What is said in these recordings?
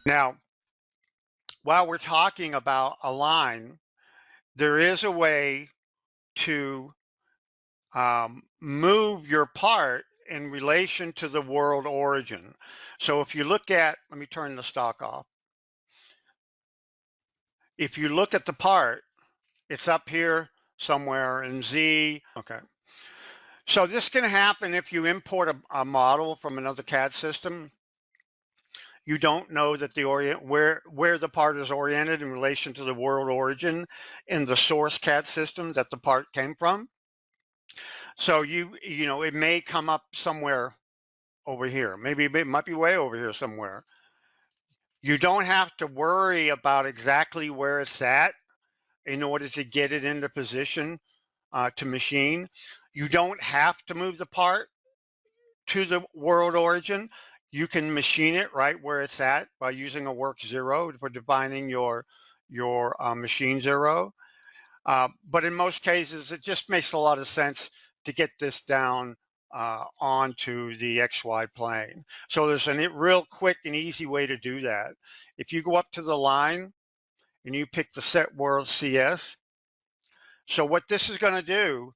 Now, while we're talking about align, there is a way to move your part in relation to the world origin. So if you look at, let me turn the stock off. If you look at the part, it's up here somewhere in Z. Okay. So this can happen if you import a model from another CAD system. You don't know that where the part is oriented in relation to the world origin in the source CAD system that the part came from. So you know, it may come up somewhere over here. Maybe it might be way over here somewhere. You don't have to worry about exactly where it's at in order to get it into position to machine. You don't have to move the part to the world origin. You can machine it right where it's at by using a work zero for defining your machine zero. But in most cases, it just makes a lot of sense to get this down onto the XY plane. So there's a real quick and easy way to do that. If you go up to the line and you pick the Set World CS, so what this is going to do,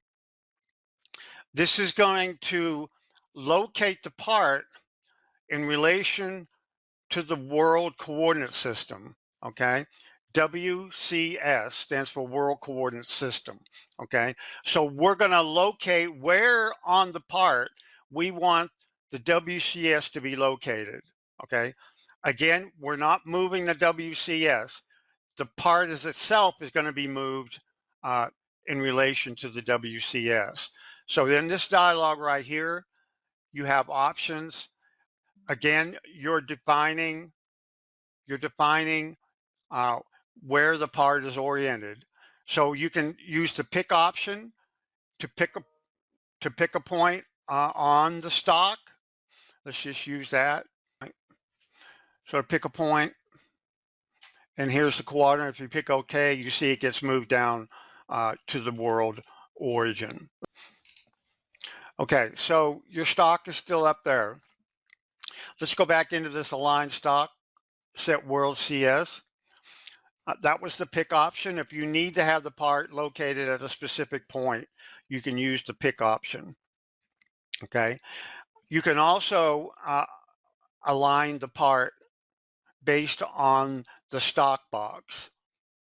this is going to locate the part in relation to the world coordinate system, okay? WCS stands for World Coordinate System, okay? So we're gonna locate where on the part we want the WCS to be located, okay? Again, we're not moving the WCS. The part as itself is gonna be moved in relation to the WCS. So in this dialog right here, you have options. Again, you're defining where the part is oriented. So you can use the pick option to pick a point on the stock. Let's just use that. So pick a point, and here's the quadrant. If you pick OK, you see it gets moved down to the world origin. Okay, so your stock is still up there. Let's go back into this align stock, set world CS. That was the pick option. If you need to have the part located at a specific point, you can use the pick option. Okay. You can also align the part based on the stock box.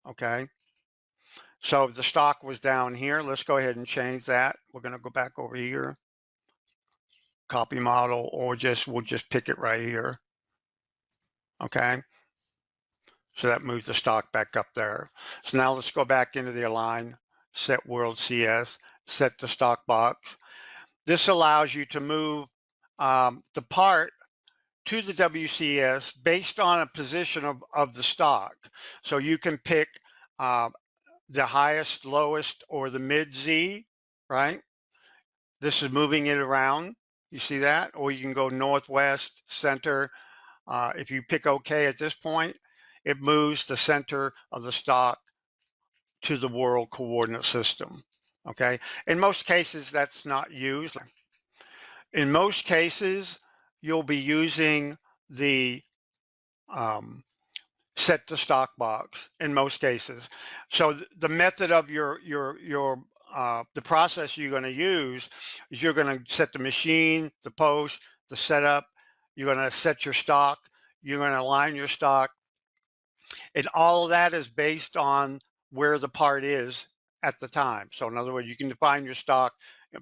Okay. So if the stock was down here, let's go ahead and change that. We're going to go back over here, copy model, or we'll just pick it right here. Okay. So that moves the stock back up there. So now let's go back into the align, set world CS, set the stock box. This allows you to move the part to the WCS based on a position of the stock. So you can pick the highest, lowest, or the mid Z, right? This is moving it around. You see that? Or you can go northwest, center. If you pick OK at this point, it moves the center of the stock to the world coordinate system, okay? In most cases, that's not used. In most cases, you'll be using the set to stock box in most cases. So the method of the process you're going to use is you're going to set the machine, the post, the setup. You're going to set your stock. You're going to align your stock. And all of that is based on where the part is at the time. So in other words, you can define your stock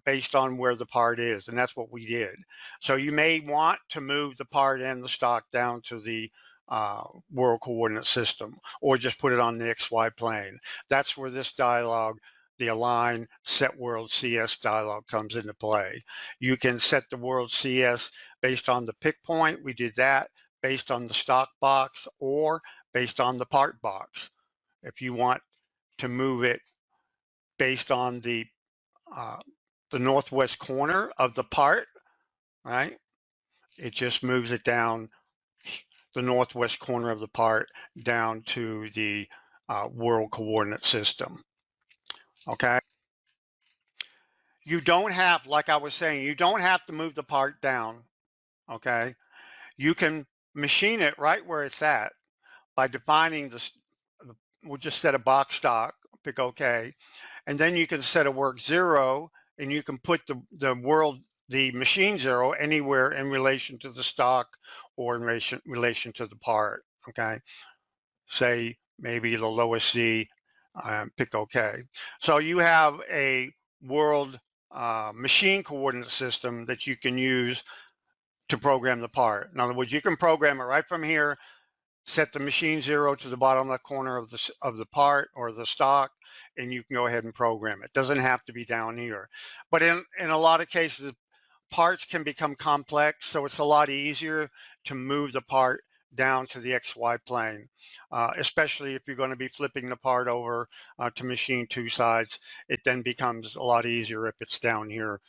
based on where the part is, and that's what we did. So you may want to move the part and the stock down to the world coordinate system, or just put it on the XY plane. That's where this dialog, the align set world CS dialog, comes into play. You can set the world CS based on the pick point. We did that based on the stock box, or based on the part box. If you want to move it based on the northwest corner of the part, right? It just moves it down the northwest corner of the part down to the world coordinate system. Okay. You don't have, like I was saying, you don't have to move the part down. Okay. You can machine it right where it's at by defining this. We'll just set a box stock, pick OK, and then you can set a work 0, and you can put the machine 0 anywhere in relation to the stock or in relation to the part. Okay, say maybe the lowest Z, pick OK. So you have a world machine coordinate system that you can use to program the part. In other words, you can program it right from here, set the machine 0 to the bottom left corner of the part or the stock, and you can go ahead and program it. It doesn't have to be down here. But in a lot of cases, parts can become complex, so it's a lot easier to move the part down to the XY plane, especially if you're going to be flipping the part over to machine two sides. It then becomes a lot easier if it's down here